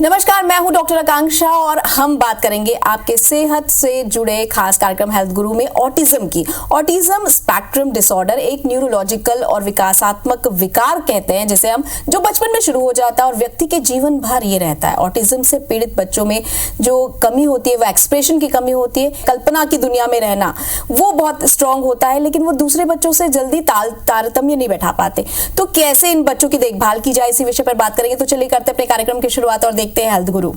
नमस्कार, मैं हूं डॉक्टर आकांक्षा और हम बात करेंगे आपके सेहत से जुड़े खास कार्यक्रम हेल्थ गुरु में ऑटिज्म की। ऑटिज्म स्पेक्ट्रम डिसऑर्डर एक न्यूरोलॉजिकल और विकासात्मक विकार कहते हैं जिसे हम जो बचपन में शुरू हो जाता है और व्यक्ति के जीवन भर ये रहता है। ऑटिज्म से पीड़ित बच्चों में जो कमी होती है वो एक्सप्रेशन की कमी होती है, कल्पना की दुनिया में रहना वो बहुत स्ट्रांग होता है, लेकिन वो दूसरे बच्चों से जल्दी तारतम्य नहीं बैठा पाते। तो कैसे इन बच्चों की देखभाल की जाए, इसी विषय पर बात करेंगे। तो चलिए करते अपने कार्यक्रम की शुरुआत और देखते हैं हेल्थ गुरु।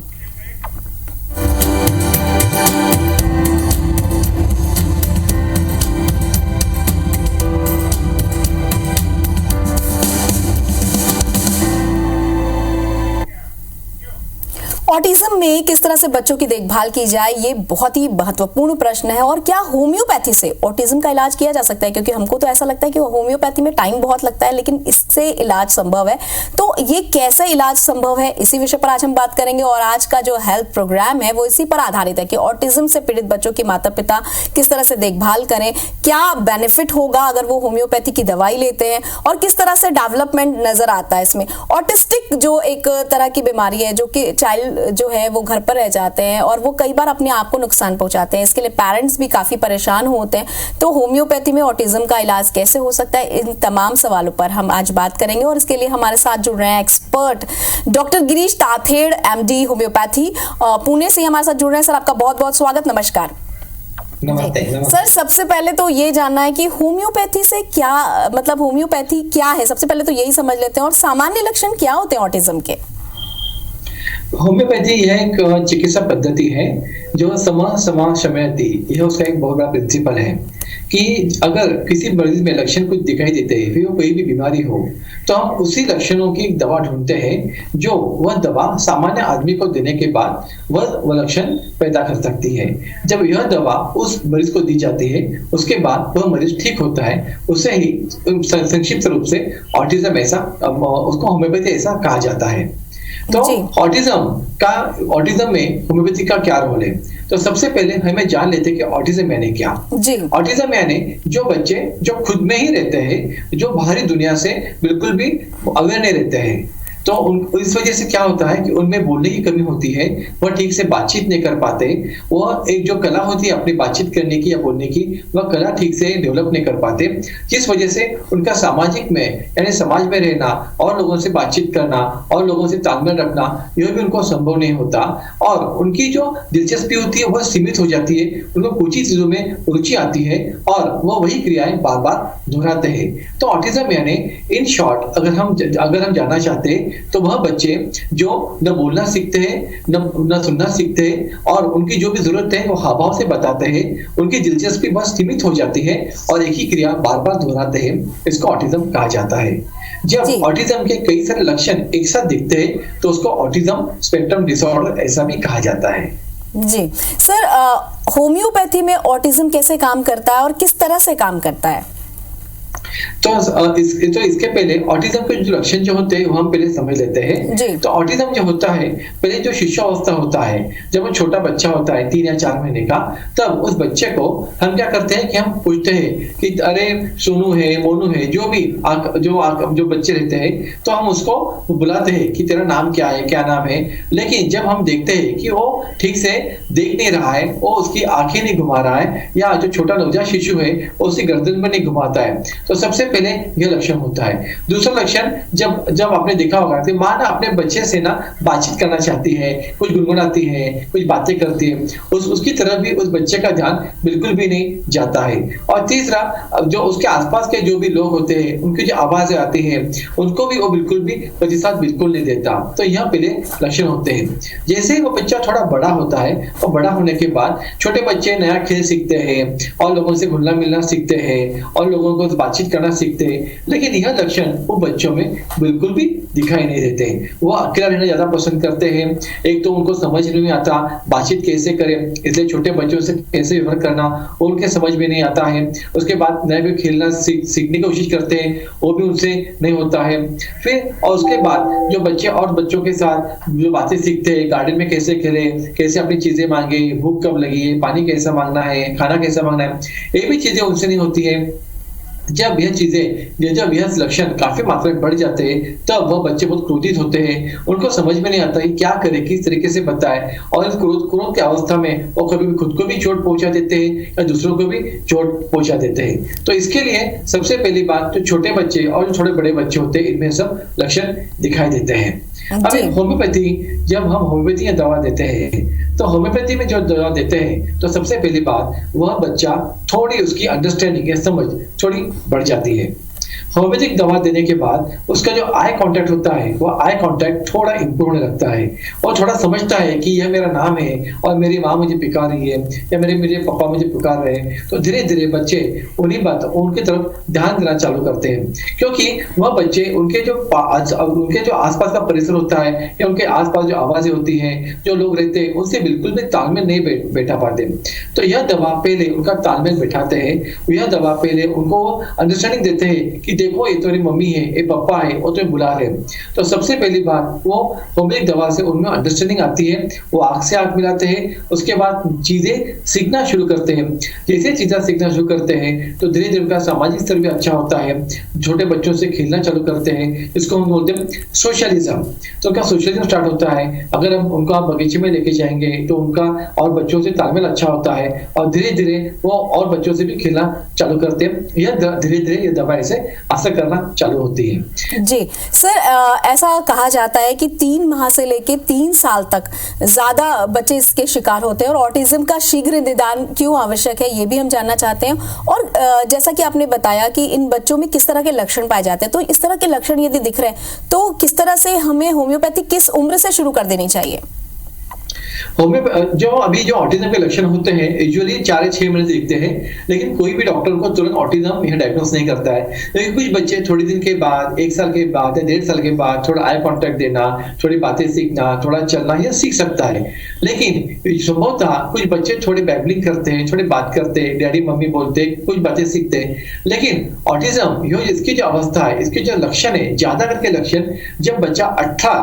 ऑटिज्म में किस तरह से बच्चों की देखभाल की जाए, ये बहुत ही महत्वपूर्ण प्रश्न है। और क्या होम्योपैथी से ऑटिज्म का इलाज किया जा सकता है? क्योंकि हमको तो ऐसा लगता है कि होम्योपैथी में टाइम बहुत लगता है, लेकिन इससे इलाज संभव है। तो ये कैसे इलाज संभव है, इसी विषय पर आज हम बात करेंगे। और आज का जो हेल्थ प्रोग्राम है वो इसी पर आधारित है कि ऑटिज्म से पीड़ित बच्चों के माता पिता किस तरह से देखभाल करें, क्या बेनिफिट होगा अगर वो होम्योपैथी की दवाई लेते हैं, और किस तरह से डेवलपमेंट नजर आता है इसमें। ऑटिस्टिक जो एक तरह की बीमारी है, जो कि चाइल्ड जो है वो घर पर रह जाते हैं और वो कई बार अपने आप को नुकसान पहुंचाते हैं, इसके लिए पेरेंट्स भी काफी परेशान होते हैं। तो होम्योपैथी में ऑटिज्म का इलाज कैसे हो सकता है, इन तमाम सवालों पर हम आज बात करेंगे। और इसके लिए हमारे साथ जुड़ रहे हैं expert doctor Girish Tathed, MD homeopathy, Pune से हमारे साथ जुड़ रहे हैं। सर, आपका बहुत बहुत स्वागत। नमस्कार। नमस्ते। सर, सबसे पहले तो ये जानना है कि होम्योपैथी से क्या मतलब, होम्योपैथी क्या है, सबसे पहले तो यही समझ लेते हैं। और सामान्य लक्षण क्या होते हैं ऑटिज्म के? होम्योपैथी यह एक चिकित्सा पद्धति है जो समा शमयति, यह उसका एक बहुत बड़ा प्रिंसिपल है कि अगर किसी मरीज में लक्षण कुछ दिखाई देते हैं, फिर वो कोई भी बीमारी हो, तो हम उसी लक्षणों की दवा ढूंढते हैं जो वह दवा सामान्य आदमी को देने के बाद वह लक्षण पैदा कर सकती है। जब यह दवा उस मरीज को दी जाती है, उसके बाद वह मरीज ठीक होता है। उससे ही संक्षिप्त रूप से ऑटिज्म ऐसा, उसको होम्योपैथी ऐसा कहा जाता है। तो ऑटिज्म में होम्योपैथी का क्या रोल है? तो सबसे पहले हमें जान लेते हैं कि ऑटिज्म यानी क्या। ऑटिज्म यानी जो बच्चे जो खुद में ही रहते हैं, जो बाहरी दुनिया से बिल्कुल भी अवेयर नहीं रहते हैं। तो इस वजह से क्या होता है कि उनमें बोलने की कमी होती है, वह ठीक से बातचीत नहीं कर पाते। वह एक जो कला होती है अपनी बातचीत करने की या बोलने की, वह कला ठीक से डेवलप नहीं कर पाते, जिस वजह से उनका सामाजिक में यानी समाज में रहना और लोगों से बातचीत करना और लोगों से तालमेल रखना, यह भी उनको संभव नहीं होता। और उनकी जो दिलचस्पी होती है वह सीमित हो जाती है, उनको कुछ ही चीजों में रुचि आती है और वह वही क्रियाएं बार बार दोहराते हैं। तो ऑटिज्म यानी इन शॉर्ट अगर हम जानना चाहते हैं तो वह बच्चे जो न बोलना सीखते हैं, न सुनना सीखते हैं, और उनकी जो भी जरूरत है वो हाव से बताते हैं, उनकी दिलचस्पी बस सीमित हो जाती है और एक ही क्रिया बार बार दोहराते हैं। इसको ऑटिज्म कहा जाता है। जब ऑटिज्म के कई सारे लक्षण एक साथ दिखते हैं तो उसको ऑटिज्म स्पेक्ट्रम डिसऑर्डर ऐसा भी कहा जाता है। जी सर, होम्योपैथी में ऑटिज्म कैसे काम करता है और किस तरह से काम करता है? तो इसके पहले ऑटिज्म के जो लक्षण जो होते हैं वो हम पहले समझ लेते हैं। तो ऑटिज्म जो होता है, पहले जो शिशुअवस्था होता है, जब वो छोटा बच्चा होता है 3 या 4 महीने का, तब उस बच्चे को हम क्या करते हैं कि हम पूछते हैं कि अरे सोनू है, मोनू है, जो भी जो बच्चे रहते हैं, तो हम उसको बुलाते हैं कि तेरा नाम क्या है, क्या नाम है। लेकिन जब हम देखते हैं कि वो ठीक से देख नहीं रहा है, वो उसकी आंखें नहीं घुमा रहा है, या जो छोटा नवजात शिशु है वो उसकी गर्दन में नहीं घुमाता है, तो सबसे पहले यह लक्षण होता है। दूसरा लक्षण, जब आपने देखा होगा कि माँ ना अपने बच्चे से ना बातचीत करना चाहती है, कुछ गुनगुनाती है, कुछ बातें करती है, उसकी तरफ भी उस बच्चे का ध्यान बिल्कुल भी नहीं जाता है। और तीसरा, जो उसके आसपास के जो भी लोग होते हैं उनकी जो आवाजें आती हैं उनको भी वो बिल्कुल भी प्रतिसाद बिल्कुल नहीं देता। तो यहाँ पहले लक्षण होते हैं। जैसे ही वो बच्चा थोड़ा बड़ा होता है, और बड़ा होने के बाद छोटे बच्चे नया खेल सीखते हैं और लोगों से घुलना मिलना सीखते हैं और लोगों को बातचीत करना सीखते हैं, लेकिन यह लक्षण वो बच्चों में बिल्कुल भी दिखाई नहीं देते। वो अकेला रहना ज्यादा पसंद करते हैं। एक तो उनको समझ नहीं आता बातचीत कैसे करें, इसलिए छोटे बच्चों से कैसे व्यवहार करना उनके समझ में नहीं आता है। उसके बाद नए भी खेलना सीखने की कोशिश करते हैं, वो भी उनसे नहीं होता है। फिर और उसके बाद जो बच्चे और बच्चों के साथ जो बातें सीखते हैं, गार्डन में कैसे खेले, कैसे अपनी चीजें मांगे, भूख कब लगी है, पानी कैसा मांगना है, खाना कैसा मांगना है, ये भी चीजें उनसे नहीं होती है। जब यह लक्षण काफी मात्रा में बढ़ जाते हैं तब वह बच्चे बहुत क्रोधित होते हैं। उनको समझ में नहीं आता कि क्या करे, किस तरीके से बताए, और इस क्रोध की अवस्था में वो कभी भी खुद को भी चोट पहुंचा देते हैं या दूसरों को भी चोट पहुंचा देते हैं। तो इसके लिए सबसे पहली बात, जो छोटे बच्चे और जो थोड़े बड़े बच्चे होते हैं इनमें सब लक्षण दिखाई देते हैं। अभी होम्योपैथी, जब हम होम्योपैथी या दवा देते हैं तो होम्योपैथी में जो दवा देते हैं तो सबसे पहली बात, वह बच्चा थोड़ी उसकी अंडरस्टैंडिंग या समझ थोड़ी बढ़ जाती है। होम्योपैथिक दवा देने के बाद उसका जो आई कांटेक्ट होता है वह आई कांटेक्ट थोड़ा इंप्रूव होने लगता है और थोड़ा समझता है कि यह मेरा नाम है और मेरी माँ मुझे पुकार रही है या मेरे पापा मुझे पुकार रहे हैं। तो धीरे धीरे बच्चे उनकी तरफ ध्यान देना चालू करते हैं, क्योंकि वह बच्चे उनके जो आसपास का परिसर होता है या उनके आसपास जो आवाजें होती हैं, जो लोग रहते हैं, उनसे बिल्कुल भी तालमेल नहीं बैठा पाते। तो यह दवा पहले उनका तालमेल बैठाते हैं, यह दवा पहले उनको अंडरस्टैंडिंग देते हैं कि देखो ये तो मेरी मम्मी है, ये पापा है, वो तुम्हें बुला रहे हैं। तो सबसे पहली बात, वो होम्योपैथिक दवा से उनमें अंडरस्टैंडिंग आती है, वो आंख से आंख मिलाते हैं, उसके बाद चीजें सीखना शुरू करते हैं। जैसे चीजें सीखना शुरू करते हैं तो धीरे धीरे उनका सामाजिक स्तर भी अच्छा होता है। छोटे बच्चों से खेलना चालू करते हैं, इसको हम बोलते हैं सोशलिज्म। तो उनका सोशलिज्म स्टार्ट होता है। अगर हम उनको आप बगीचे में लेके जाएंगे तो उनका और बच्चों से तालमेल अच्छा होता है और धीरे धीरे वो और बच्चों से भी खेलना चालू करते हैं। यह धीरे धीरे ये दवा ऐसे असर करना चालू होती है। जी सर, ऐसा कहा जाता है कि 3 माह से लेके 3 साल तक ज्यादा बच्चे इसके शिकार होते हैं और ऑटिज्म का शीघ्र निदान क्यों आवश्यक है ये भी हम जानना चाहते हैं। और जैसा कि आपने बताया कि इन बच्चों में किस तरह के लक्षण पाए जाते हैं, तो इस तरह के लक्षण यदि दिख रहे हैं तो किस तरह से हमें होम्योपैथी किस उम्र से शुरू कर देनी चाहिए? जो ऑटिज्म के लक्षण होते हैं यूजुअली 4 या 6 महीने से दिखते हैं, लेकिन कोई भी डॉक्टर को तुरंत ऑटिज्म यह डायग्नोस नहीं करता है। लेकिन कुछ बच्चे थोड़ी दिन के बाद, 1 साल के बाद या 1.5 साल के बाद थोड़ा आई कांटेक्ट देना, थोड़ी बातें सीखना, थोड़ा चलना, यह सीख सकता है। लेकिन संभवतः कुछ बच्चे थोड़े बैबलिंग करते हैं, थोड़े बात करते हैं, डैडी मम्मी बोलते हैं, कुछ बातें सीखते हैं। लेकिन ऑटिज्म इसकी जो अवस्था है, इसके जो लक्षण है, ज्यादा करके लक्षण जब बच्चा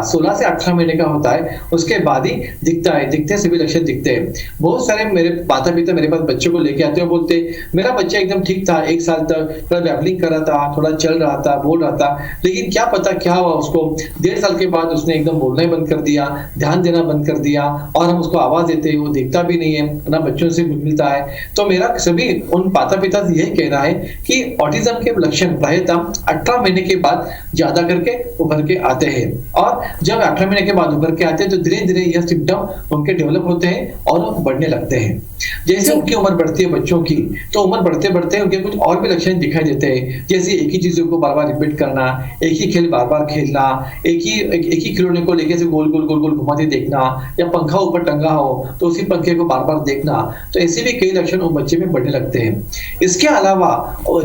16 से 18 महीने का होता है उसके बाद ही दिखता है। दिखते सभी लक्षण दिखते हैं। बहुत सारे मेरे माता पिता मेरे पास बच्चों को लेके आते हैं, बोलते मेरा बच्चा एकदम ठीक था, 1 साल तक थोड़ा बैबलिंग कर रहा था, थोड़ा चल रहा था, बोल रहा था, लेकिन क्या पता क्या हुआ उसको, 1.5 साल के बाद उसने एकदम बोलना ही बंद कर दिया, ध्यान देना बंद कर दिया, और हम उसको आवाज देते हैं वो देखता भी नहीं है, ना बच्चों से मिलता है। तो मेरा सभी उन माता पिता से यही कहना है कि ऑटिज्म के लक्षण प्रायतः 18 महीने के बाद ज्यादा करके उभर के आते हैं, और जब 18 महीने के बाद उभर के आते हैं तो धीरे धीरे यह सिम्टम उनके डेवलप होते हैं और बढ़ने लगते हैं। जैसे उनकी उम्र बढ़ती है बच्चों की, तो उम्र बढ़ते बढ़ते उनके कुछ और भी लक्षण दिखाई देते हैं, जैसे एक ही चीजों को बार बार रिपीट करना, एक ही खेल बार बार खेलना, एक ही खिलौने को लेके से गोल गोल गोल गोल घुमाते देखना, या पंखा ऊपर टंगा हो तो उसी पंखे को बार बार देखना। तो ऐसे भी कई लक्षण वो बच्चे में बढ़ने लगते हैं। इसके अलावा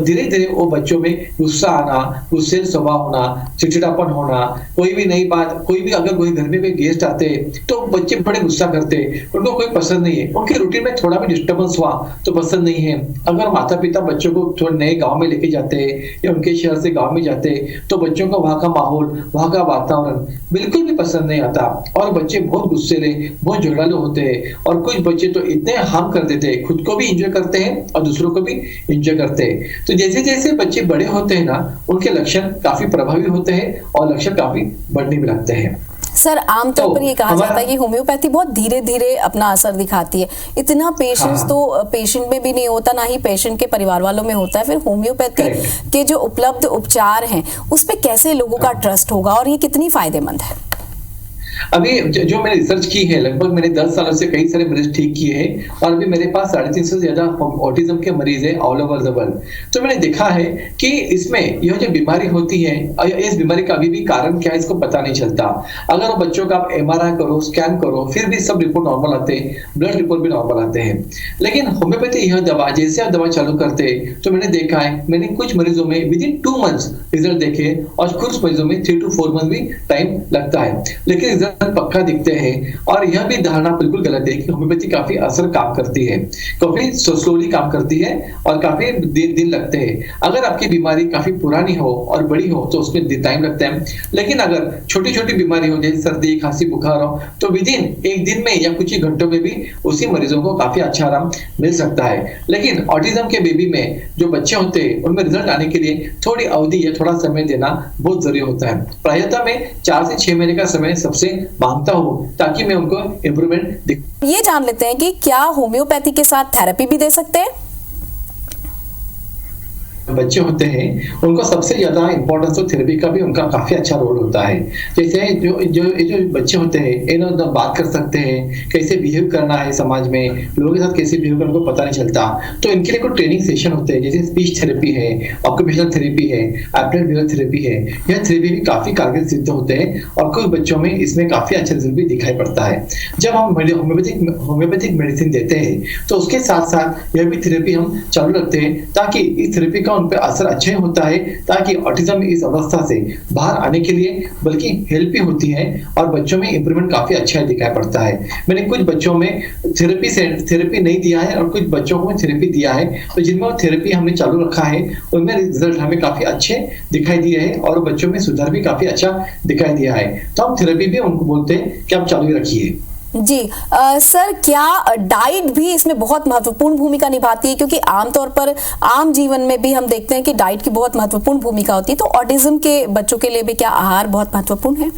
धीरे धीरे वो बच्चों में गुस्सा आना, गुस्से स्वभाव होना, चिड़चिड़ापन होना, कोई भी नई बात, कोई भी अगर कोई घर में कोई गेस्ट आते तो बच्चे बड़े गुस्सा करते, उनको कोई पसंद नहीं है, उनके रूटीन में थोड़ा भी डिस्टर्बेंस हुआ तो पसंद नहीं है। अगर माता पिता बच्चों को थोड़े नए गांव में लेके जाते हैं या उनके शहर से गांव में जाते हैं तो बच्चों को वहां का माहौल, वहां का वातावरण बिल्कुल भी पसंद नहीं आता और बच्चे बहुत गुस्सेले, बहुत झगड़ालू होते हैं। और कुछ बच्चे तो इतने हार्म कर देते हैं, खुद को भी इंजॉय करते हैं और दूसरों को भी इंजॉय करते हैं। तो जैसे जैसे बच्चे बड़े होते हैं ना, उनके लक्षण काफी प्रभावी होते हैं और लक्षण काफी बढ़ने भी लगते हैं। सर, आमतौर पर ये कहा जाता है कि होम्योपैथी बहुत धीरे धीरे अपना असर दिखाती है। इतना पेशेंस तो पेशेंट में भी नहीं होता, ना ही पेशेंट के परिवार वालों में होता है। फिर होम्योपैथी के जो उपलब्ध उपचार हैं उस पे कैसे लोगों का ट्रस्ट होगा और ये कितनी फायदेमंद है? अभी जो मैंने रिसर्च की है, लगभग मैंने 10 सालों से कई सारे मरीज ठीक किए हैं और अभी मेरे पास 350 से ज्यादा ऑटिज्म के मरीज हैं ऑल ओवर द वर्ल्ड। तो मैंने देखा है कि इसमें यह जो बीमारी होती है, इस बीमारी का अभी भी कारण क्या है इसको पता नहीं चलता। अगर वो बच्चों का आप MRI करो, स्कैन करो, फिर भी सब रिपोर्ट नॉर्मल आते हैं, ब्लड रिपोर्ट भी नॉर्मल आते हैं। लेकिन होम्योपैथी यह दवा, जैसे आप दवा चालू करते तो मैंने देखा है, मैंने कुछ मरीजों में विदिन 2 मंथ्स रिजल्ट देखे और कुछ मरीजों में 3 to 4 मंथ भी टाइम लगता है, लेकिन रिजल्ट पक्का दिखते हैं। और यह भी धारणा बिल्कुल गलत है कि होम्योपैथी काफी असर काम करती है, काफी स्लोली काम करती है और काफी दिन लगते हैं। अगर आपकी बीमारी काफी पुरानी हो और बड़ी हो तो उसमें टाइम लगता है, लेकिन अगर छोटी छोटी बीमारी हो जैसे सर्दी, खांसी, बुखार हो तो विदिन एक दिन में या कुछ ही घंटों में भी उसी मरीजों को काफी अच्छा आराम मिल सकता है। लेकिन ऑटिज्म के बेबी में जो बच्चे होते हैं उनमें रिजल्ट आने के लिए थोड़ी अवधि या थोड़ा समय देना बहुत जरूरी होता है। प्रायतः मैं 4 से 6 महीने का समय सबसे मांगता हूँ ताकि मैं उनको इम्प्रूवमेंट ये जान लेते हैं कि क्या होम्योपैथी के साथ थेरेपी भी दे सकते हैं? बच्चे होते हैं उनको सबसे ज्यादा इंपॉर्टेंस तो थेरेपी का भी उनका काफी अच्छा रोल होता है। जैसे जो बच्चे होते हैं इन्होंने बात कर सकते हैं, कैसे बिहेव करना है समाज में, लोगों के साथ कैसे बिहेव करना उनको पता नहीं चलता, तो इनके लिए कोई ट्रेनिंग सेशन होते हैं जैसे स्पीच थेरेपी है, ऑक्यूपेशनल थेरेपी है, एप्लाइड बिहेवियर थेरेपी है। यह थेरेपी भी काफी कारगर सिद्ध होते हैं और कुछ बच्चों में इसमें काफी अच्छा रिजल्ट भी दिखाई पड़ता है। जब हम होम्योपैथिक मेडिसिन देते हैं तो उसके साथ साथ यह भी थेरेपी हम चालू रखते हैं ताकि इस थेरेपी का उन पर असर अच्छा ही होता है, ताकि ऑटिज्म इस अवस्था से बाहर आने के लिए बल्कि हेल्प भी होती है और बच्चों में इंप्रूवमेंट काफी अच्छा दिखाई पड़ता है। मैंने कुछ बच्चों में थेरेपी नहीं दिया है और कुछ बच्चों को थेरेपी दिया है, तो जिनमें वो थेरेपी हमने चालू रखा है उनमें रिजल्ट हमें काफी अच्छे दिखाई दिए हैं और बच्चों में सुधार भी काफी अच्छा दिखाई दिया है। तो हम थेरेपी भी उनको बोलते हैं कि आप चालू ही रखिए। जी सर, क्या डाइट भी इसमें बहुत महत्वपूर्ण भूमिका निभाती है? क्योंकि आमतौर पर आम जीवन में भी हम देखते हैं कि डाइट की बहुत महत्वपूर्ण भूमिका होती है, तो ऑटिज्म के बच्चों के लिए भी क्या आहार बहुत महत्वपूर्ण है?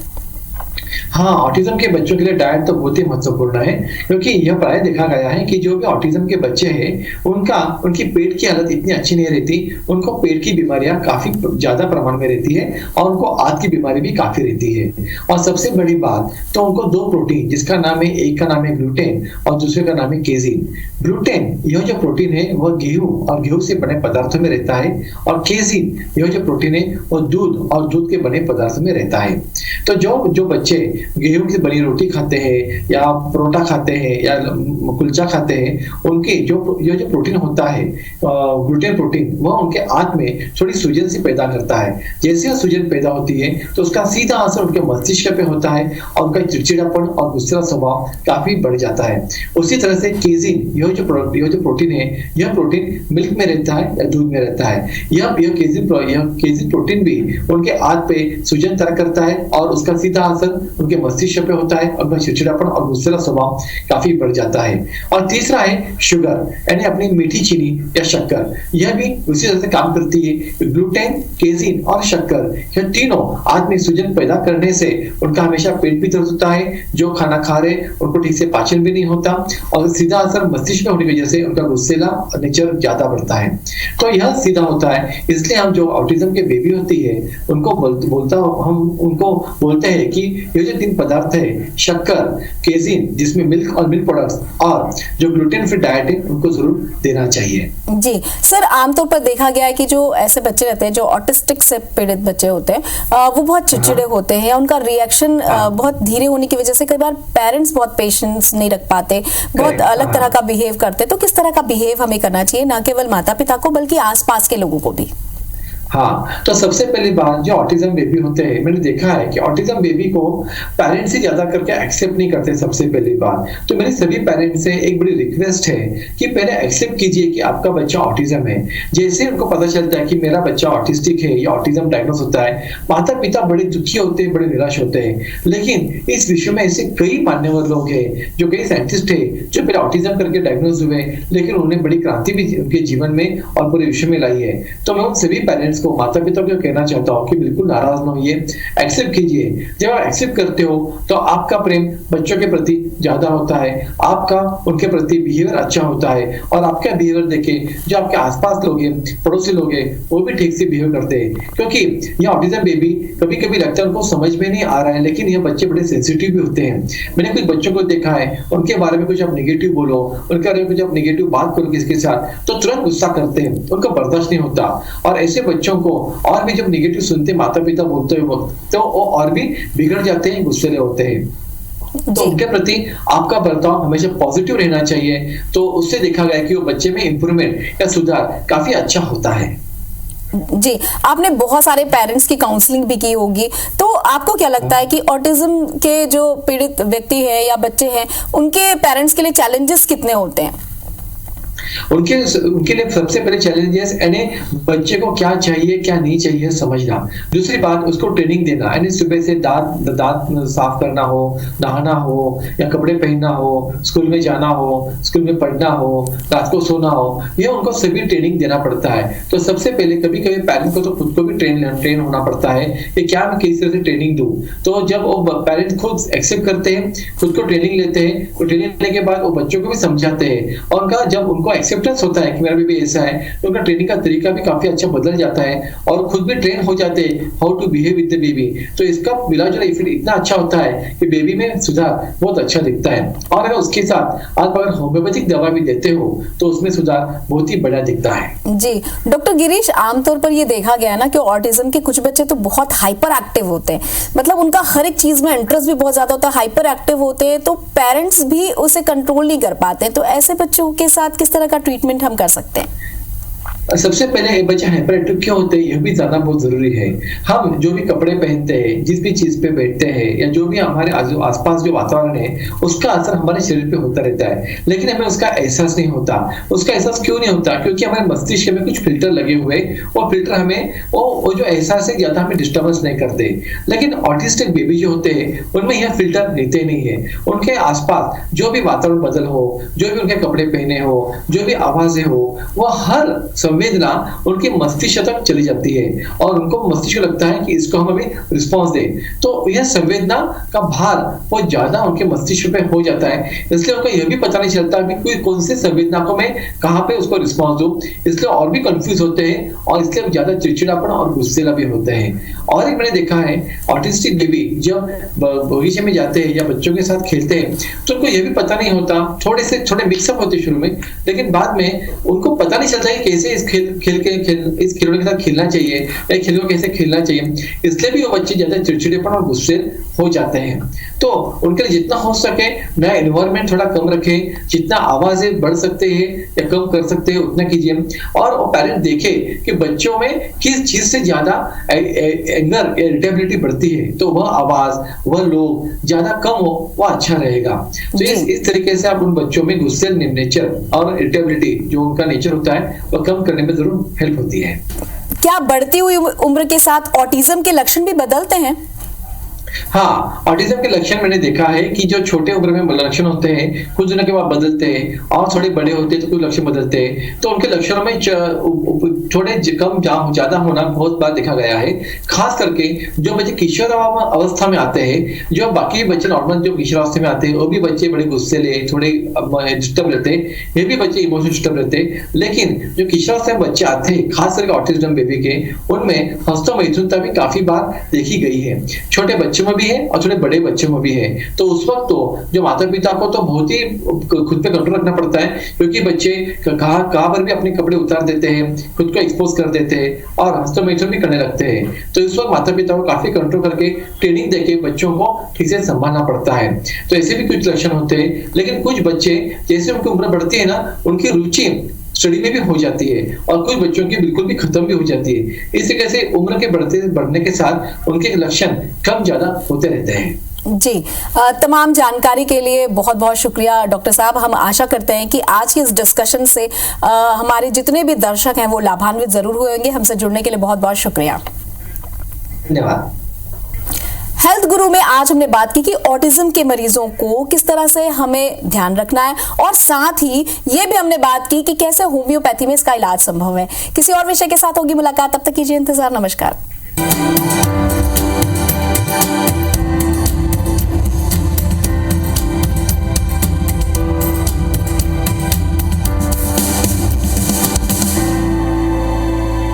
हाँ, ऑटिज्म के बच्चों के लिए डाइट तो बहुत ही महत्वपूर्ण है, क्योंकि यह प्राय देखा गया है कि जो भी ऑटिज्म के बच्चे हैं उनकी पेट की हालत इतनी अच्छी नहीं रहती, उनको पेट की बीमारियां काफी ज्यादा प्रमाण में रहती है और उनको आंत की बीमारी भी काफी रहती है। और सबसे बड़ी बात तो उनको 2 प्रोटीन, जिसका नाम है, एक का नाम है ग्लूटेन और दूसरे का नाम है केजिन। ग्लूटेन यह जो प्रोटीन है वह गेहूं और गेहूं से बने पदार्थों में रहता है और केजिन यह जो प्रोटीन है वो दूध और दूध के बने पदार्थों में रहता है। तो जो बच्चे गेहूं की बनी रोटी खाते हैं या परोठा खाते हैं या कुलचा खाते हैं, उनके जो प्रोटीन होता है ग्लूटेन प्रोटीन, वह उनके आंत में थोड़ी सूजन सी पैदा करता है। जैसे ही सूजन पैदा होती है तो उसका सीधा असर उनके मस्तिष्क पे होता है और उनका चिड़चिड़ापन और गुस्सा स्वभाव काफी बढ़ जाता है। उसी तरह से केजिन यह जो प्रोटीन है, यह प्रोटीन मिल्क में रहता है या दूध में रहता है। यह केजिन प्रोटीन भी उनके आंत पे सूजन तय करता है और उसका सीधा असर उनके मस्तिष्क पे होता है और उनका चिड़चिड़ापन और गुस्सेला स्वभाव काफी बढ़ जाता है। और तीसरा है शुगर, यानी अपनी मीठी चीनी या शक्कर, यह भी उसी तरह से काम करती है। ग्लूटेन, केजिन और शक्कर, यह तीनों आंत में सूजन पैदा करने से उनका हमेशा पेट भी दर्द होता है, जो खाना खा रहे उनको ठीक से पाचन भी नहीं होता और सीधा असर मस्तिष्क में होने की वजह से उनका गुस्सेला नेचर ज्यादा बढ़ता है। तो यह सीधा होता है। इसलिए हम जो ऑटिज्म के बेबी होती है उनको उनको बोलते हैं कि ये जो 3 पदार्थ है, शक्कर, केजिन जिसमें मिल्क और मिल्क प्रोडक्ट्स और जो ग्लूटेन फ्री डाइट है, उनको जरूर देना चाहिए। जी सर, आमतौर पर देखा गया है कि जो ऐसे बच्चे रहते हैं जो ऑटिस्टिक से पीड़ित बच्चे होते हैं वो बहुत चिड़चिड़े होते हैं, उनका रिएक्शन बहुत धीरे होने की वजह से कई बार पेरेंट्स बहुत पेशेंस नहीं रख पाते, बहुत अलग तरह का बिहेव करते। तो किस तरह का बिहेव हमें करना चाहिए, ना केवल माता पिता को बल्कि आसपास के लोगों को भी? हाँ, तो सबसे पहली बात, जो ऑटिज्म बेबी होते हैं, मैंने देखा है कि ऑटिज्म बेबी को पेरेंट्स ही ज्यादा करके एक्सेप्ट नहीं करते। सबसे पहली बात तो मेरी सभी पेरेंट्स से एक बड़ी रिक्वेस्ट है कि पहले एक्सेप्ट कीजिए कि आपका बच्चा ऑटिज्म है। जैसे उनको पता चलता है कि मेरा बच्चा ऑटिस्टिक है या ऑटिज्म डायग्नोस होता है, माता पिता बड़े दुखी होते हैं, बड़े निराश होते हैं। लेकिन इस विश्व में ऐसे कई मान्यवर लोग हैं, जो कई साइंटिस्ट है जो पहले ऑटिज्म करके डायग्नोस हुए, लेकिन उन्हें बड़ी क्रांति भी उनके जीवन में और पूरे विश्व में लाई है। तो मैं उन सभी पेरेंट्स को, माता पिता को कहना चाहता हूँ कि बिल्कुल नाराज न होइए, एक्सेप्ट कीजिए। जब आप एक्सेप्ट करते हो तो आपका प्रेम बच्चों के प्रति ज्यादा होता है, आपका उनके प्रति बिहेवियर अच्छा होता है और आपका बिहेवियर देखे जो आपके आसपास लोग हैं, पड़ोसी लोग हैं, वो भी ठीक से बिहेव करते हैं। क्योंकि ये ऑटिज्म बेबी कभी कभी लगता है उनको समझ में नहीं आ रहा है, लेकिन ये बच्चे बड़े सेंसिटिव भी होते हैं। मैंने कुछ बच्चों को देखा है, उनके बारे में कुछ आप नेगेटिव बोलो, उनके बारे में कुछ आप नेगेटिव बात करो किसके साथ, तो तुरंत गुस्सा करते हैं, उनको बर्दाश्त नहीं होता। और ऐसे बच्चों को और भी जब नेगेटिव सुनते माता पिता बोलते हुए वक्त, तो वो और भी बिगड़ जाते हैं, गुस्से होते हैं। तो उनके प्रति आपका बर्ताव हमेशा पॉजिटिव रहना चाहिए। तो उससे देखा गया कि वो बच्चे में इंप्रूवमेंट या सुधार काफी अच्छा होता है। जी, आपने बहुत सारे पेरेंट्स की काउंसलिंग भी की होगी, तो आपको क्या लगता है कि ऑटिज्म के जो पीड़ित व्यक्ति है या बच्चे हैं, उनके पेरेंट्स के लिए चैलेंजेस कितने होते हैं? उनके लिए सबसे पहले चैलेंजेस यानी बच्चे को क्या चाहिए क्या नहीं चाहिए समझना। दूसरी बात, उसको ट्रेनिंग देना, यानी सुबह से दांत साफ करना हो, नहाना हो या कपड़े पहनना हो, स्कूल में जाना हो, स्कूल में पढ़ना हो, रात को सोना हो, ये उनको सभी ट्रेनिंग देना पड़ता है। तो सबसे पहले कभी कभी पेरेंट को तो खुद को भी ट्रेन होना पड़ता है कि क्या मैं किस तरह से ट्रेनिंग दूं। तो जब वो पेरेंट खुद एक्सेप्ट करते हैं, खुद को ट्रेनिंग लेते हैं, तो ट्रेनिंग लेने के बाद वो बच्चों को भी समझाते हैं, और उनका जब उनको एक्सेप्टेंस होता है कि मेरा बेबी ऐसा है, तो उनका ट्रेनिंग का तरीका भी काफी अच्छा बदल जाता है और खुद भी ट्रेन हो जाते हैं how to behave with the baby. तो इसका मिलाजुला इफेक्ट इतना अच्छा होता है कि बेबी में सुधार बहुत अच्छा दिखता है। और अगर उसके साथ आप अगर होम्योपैथिक दवा भी देते हो तो उसमें सुधार बहुत ही बड़ा दिखता है। जी डॉक्टर गिरीश, आमतौर पर ये देखा गया ना कि ऑटिज्म के कुछ बच्चे तो बहुत हाइपर एक्टिव होते हैं, मतलब उनका हर एक चीज में इंटरेस्ट भी बहुत ज्यादा होता है, हाइपर एक्टिव होते हैं, तो पेरेंट्स भी उसे कंट्रोल नहीं कर पाते। तो ऐसे बच्चों के साथ किस तरह का ट्रीटमेंट हम कर सकते हैं? सबसे पहले बच्चे हाइपर एक्टिव क्यों होते हैं, यह भी जानना बहुत जरूरी है। हम जो भी कपड़े पहनते हैं, जिस भी चीज पे बैठते हैं, या जो भी हमारे आसपास जो वातावरण है, उसका असर हमारे शरीर पे होता रहता है, लेकिन हमें उसका एहसास नहीं होता। उसका एहसास क्यों नहीं होता? क्योंकि हमारे मस्तिष्क में कुछ फिल्टर लगे हुए, वो फिल्टर हमें वो जो एहसास है ज्यादा हमें डिस्टर्बेंस नहीं करते। लेकिन ऑटिस्टिक बेबी जो होते हैं उनमें यह फिल्टर लेते नहीं है। उनके आसपास जो भी वातावरण बदल हो, जो भी उनके कपड़े पहने हो, जो भी आवाजें हो, वह हर संवेदना उनके मस्तिष्क तक चली जाती है और उनको मस्तिष्क को लगता है कि इसको हम अभी रिस्पॉन्स दें। तो यह संवेदना का भार बहुत ज्यादा उनके मस्तिष्क पे हो जाता है, इसलिए उनको यह भी पता नहीं चलता कि कोई कौन सी संवेदना को मैं कहाँ पे उसको रिस्पॉन्स दूं, इसलिए और भी कंफ्यूज होते हैं और इसलिए ज्यादा चिड़चिड़ापन और गुस्सेला भी होते हैं। और एक मैंने देखा है ऑटिस्टिक बेबी जब बगीचे में जाते हैं या बच्चों के साथ खेलते हैं तो उनको यह भी पता नहीं होता, थोड़े मिक्सअप होते शुरू में, लेकिन बाद में उनको पता नहीं चलता कि कैसे इस खिलौने के साथ खेलना चाहिए या खेल को कैसे खेलना चाहिए, इसलिए भी वो बच्चे ज्यादा चिड़चिड़ेपन और गुस्से हो जाते हैं। तो उनके लिए जितना हो सके नया एनवायरनमेंट थोड़ा कम रखें, जितना आवाजें बढ़ सकते हैं या कम कर सकते हैं उतना कीजिए, और वो पेरेंट देखे कि बच्चों में किस चीज से ज्यादा एंगर या इरिटेबिलिटी बढ़ती है, तो वह आवाज वह लोग ज्यादा कम हो वो अच्छा रहेगा। तो इस तरीके से आप उन बच्चों में गुस्से नेचर और इरिटेबिलिटी जो उनका नेचर होता है वह कम करने में जरूर हेल्प होती है। क्या बढ़ती हुई उम्र के साथ ऑटिज्म के लक्षण भी बदलते हैं? हाँ, ऑटिज्म के लक्षण मैंने देखा है कि जो छोटे उम्र में लक्षण होते हैं कुछ दिनों के बाद बदलते हैं, और थोड़े बड़े होते हैं तो कुछ लक्षण बदलते हैं। तो उनके लक्षणों में थोड़े कम ज्यादा होना बहुत बार देखा गया है। खास करके जो बच्चे किशोर अवस्था में आते हैं, जो बाकी बच्चे नॉर्मल जो किशोर अवस्था में आते हैं वो भी बच्चे बड़े गुस्सेले, थोड़े डिस्टर्ब रहते हैं, ये भी बच्चे इमोशनल डिस्टर्ब रहते हैं। लेकिन जो किशोर अवस्था में बच्चे आते हैं खास करके ऑटिज्म बेबी के, उनमें हस्तमैथुनता भी काफी बार देखी गई है। छोटे बच्चे में भी है और थोड़े बड़े बच्चों में भी है। तो उस वक्त तो जो माता पिता को तो बहुत ही खुद पे कंट्रोल रखना पड़ता है, क्योंकि बच्चे कहाँ पर भी अपने कपड़े उतार देते हैं, खुद को एक्सपोज कर देते हैं और हस्तमैथुन भी करने लगते हैं। तो इस वक्त माता पिता को काफी कंट्रोल करके ट्रेनिंग देके बच्चों को ठीक से संभालना पड़ता है। तो ऐसे भी कुछ लक्षण होते हैं। लेकिन कुछ बच्चे जैसे उनकी उम्र बढ़ती है ना, उनकी रुचि स्टडी में भी हो जाती है और कुछ बच्चों की बिल्कुल भी खत्म भी हो जाती है। इस तरीके से उम्र के बढ़ने के साथ उनके लक्षण कम ज्यादा होते रहते हैं। जी, तमाम जानकारी के लिए बहुत बहुत शुक्रिया डॉक्टर साहब। हम आशा करते हैं कि आज की इस डिस्कशन से हमारे जितने भी दर्शक हैं वो लाभान्वित जरूर हुएंगे। हमसे जुड़ने के लिए बहुत बहुत शुक्रिया। धन्यवाद। हेल्थ गुरु में आज हमने बात की कि ऑटिज्म के मरीजों को किस तरह से हमें ध्यान रखना है, और साथ ही ये भी हमने बात की कि कैसे होम्योपैथी में इसका इलाज संभव है। किसी और विषय के साथ होगी मुलाकात, तब तक कीजिए इंतजार। नमस्कार।